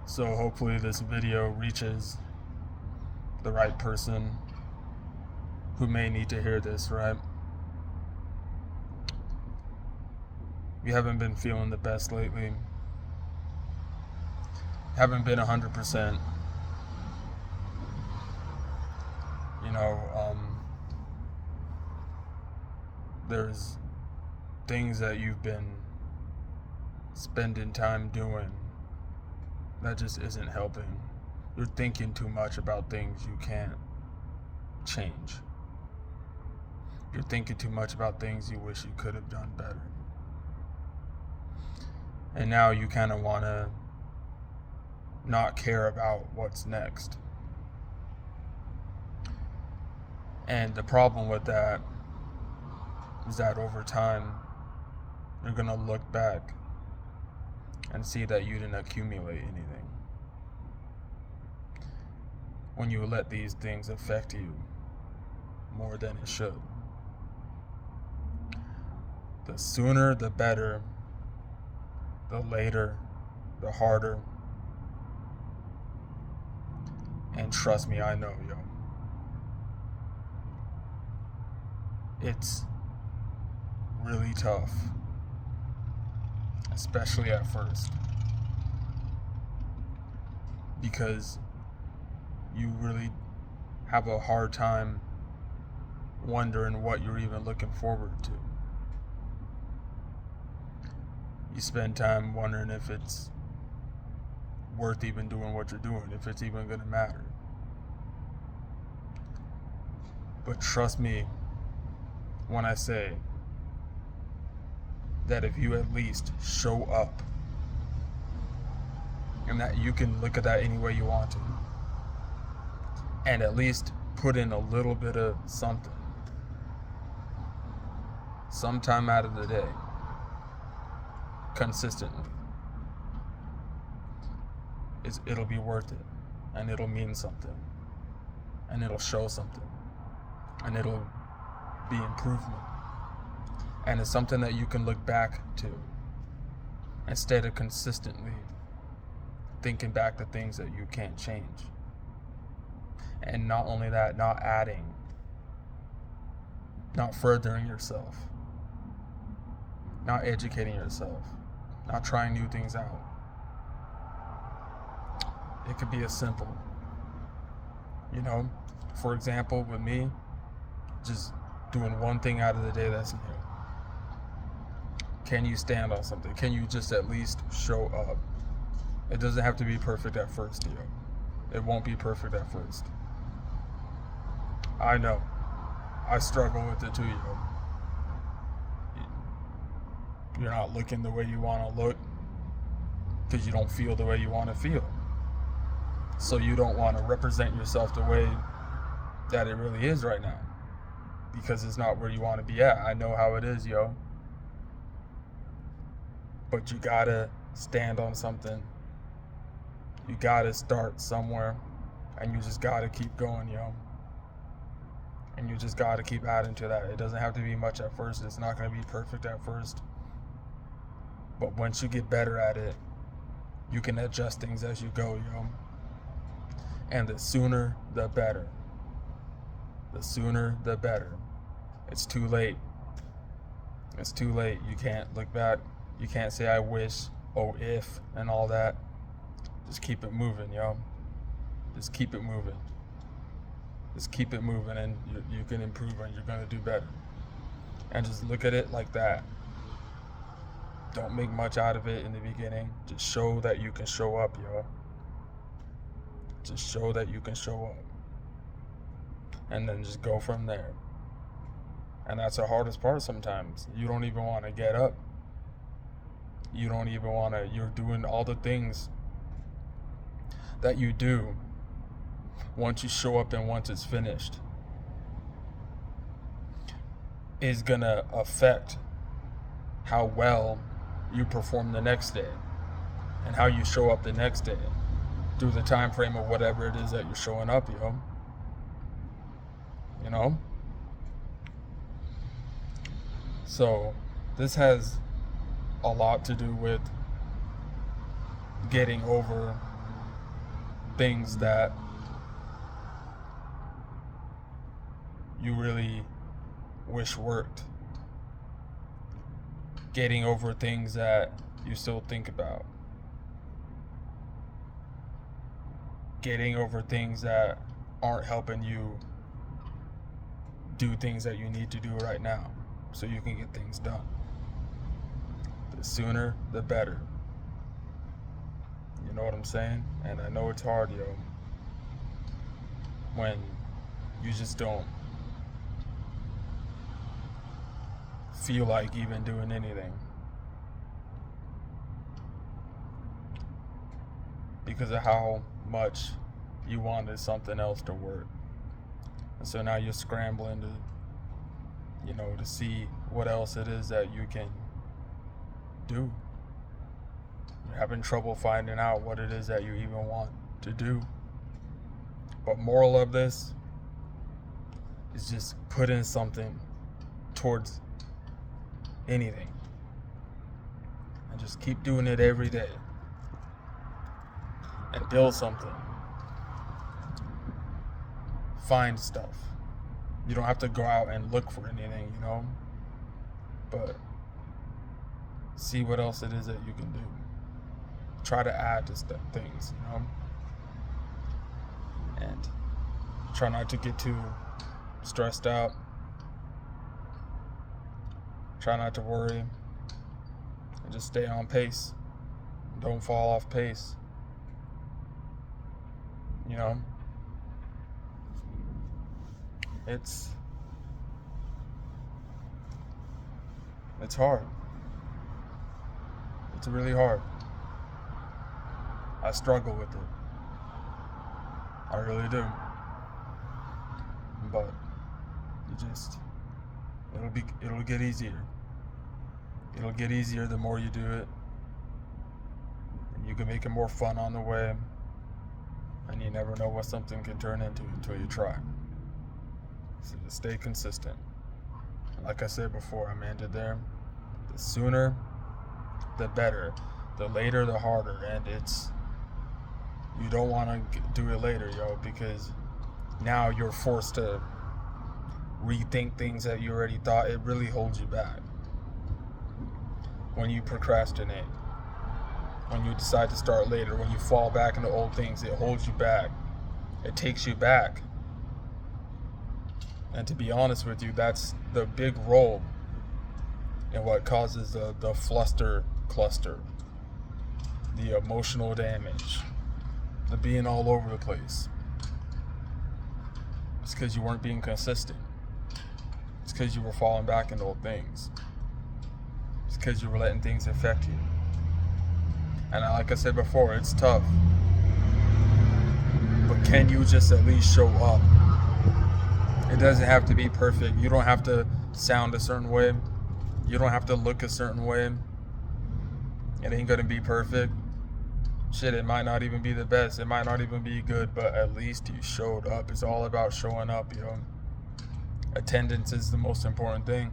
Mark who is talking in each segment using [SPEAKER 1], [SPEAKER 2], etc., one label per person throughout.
[SPEAKER 1] So hopefully this video reaches the right person who may need to hear this, right? You haven't been feeling the best lately. Haven't been 100%. You know, there's things that you've been spending time doing that just isn't helping. You're thinking too much about things you can't change. You're thinking too much about things you wish you could have done better. And now you kind of want to not care about what's next. And the problem with that is that over time, you're going to look back and see that you didn't accumulate anything. When you let these things affect you more than it should. The sooner, the better. The later, the harder. And trust me, I know, yo. It's really tough. Especially at first. Because you really have a hard time wondering what you're even looking forward to. You spend time wondering if it's worth even doing what you're doing, if it's even going to matter. But trust me when I say that if you at least show up, and that you can look at that any way you want to, and at least put in a little bit of something, sometime out of the day, consistently, it'll be worth it, and it'll mean something, and it'll show something, and it'll be improvement, and it's something that you can look back to instead of consistently thinking back to things that you can't change. And not only that, not adding, not furthering yourself, not educating yourself, not trying new things out. It could be as simple, for example, with me, just doing one thing out of the day that's new. Can you stand on something? Can you just at least show up? It doesn't have to be perfect at first, It won't be perfect at first. I know. I struggle with it too, You're not looking the way you want to look because you don't feel the way you want to feel. So you don't want to represent yourself the way that it really is right now because it's not where you want to be at. I know how it is, But you gotta stand on something. You gotta start somewhere, and you just gotta keep going, And you just gotta keep adding to that. It doesn't have to be much at first. It's not gonna be perfect at first. But once you get better at it, you can adjust things as you go, And the sooner, the better. The sooner, the better. It's too late. It's too late. You can't look back. You can't say I wish, oh if, and all that. Just keep it moving, Just keep it moving. Just keep it moving, and you can improve, and you're going to do better. And just look at it like that. Don't make much out of it in the beginning. Just show that you can show up, Just show that you can show up. And then just go from there. And that's the hardest part sometimes. You don't even want to get up. You don't even want to, you're doing all the things that you do once you show up and once it's finished is going to affect how well you perform the next day and how you show up the next day through the time frame of whatever it is that you're showing up, So this has a lot to do with getting over things that you really wish worked. Getting over things that you still think about. Getting over things that aren't helping you do things that you need to do right now so you can get things done. The sooner, the better. You know what I'm saying? And I know it's hard, yo, when you just don't feel like even doing anything because of how much you wanted something else to work. And so now you're scrambling to see what else it is that you can do. You're having trouble finding out what it is that you even want to do. But moral of this is just put in something towards anything. And just keep doing it every day. And build something. Find stuff. You don't have to go out and look for anything, but see what else it is that you can do. Try to add to things, and try not to get too stressed out. Try not to worry, and just stay on pace. Don't fall off pace. It's hard. It's really hard. I struggle with it. I really do. But it'll get easier. It'll get easier the more you do it. And you can make it more fun on the way. And you never know what something can turn into until you try. So just stay consistent. Like I said before, I'm ended there. The sooner, the better. The later, the harder. And you don't want to do it later, because now you're forced to rethink things that you already thought. It really holds you back. When you procrastinate, when you decide to start later, when you fall back into old things, it holds you back. It takes you back. And to be honest with you, that's the big role in what causes the fluster cluster, the emotional damage, the being all over the place. It's because you weren't being consistent. It's because you were falling back into old things. It's because you were letting things affect you. And like I said before, it's tough. But can you just at least show up? It doesn't have to be perfect. You don't have to sound a certain way. You don't have to look a certain way. It ain't gonna be perfect. Shit, it might not even be the best. It might not even be good, but at least you showed up. It's all about showing up, Attendance is the most important thing.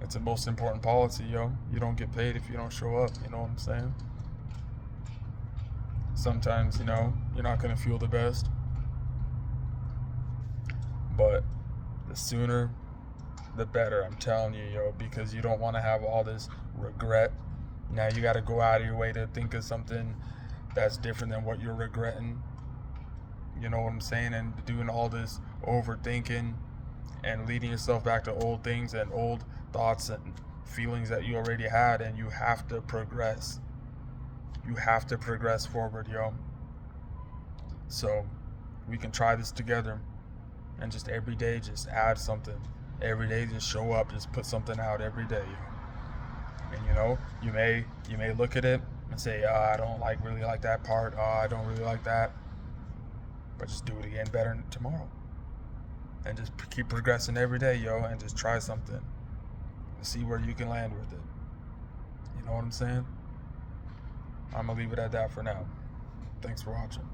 [SPEAKER 1] It's the most important policy, You don't get paid if you don't show up, you know what I'm saying? Sometimes, you're not gonna feel the best. But the sooner, the better, I'm telling you, because you don't want to have all this regret. Now you got to go out of your way to think of something that's different than what you're regretting. You know what I'm saying? And doing all this overthinking and leading yourself back to old things and old thoughts and feelings that you already had. And you have to progress. You have to progress forward, So we can try this together. And just every day, just add something. Every day, just show up. Just put something out every day. And you may look at it and say, I don't really like that part. I don't really like that. But just do it again better tomorrow. And just keep progressing every day, and just try something. And see where you can land with it. You know what I'm saying? I'm gonna leave it at that for now. Thanks for watching.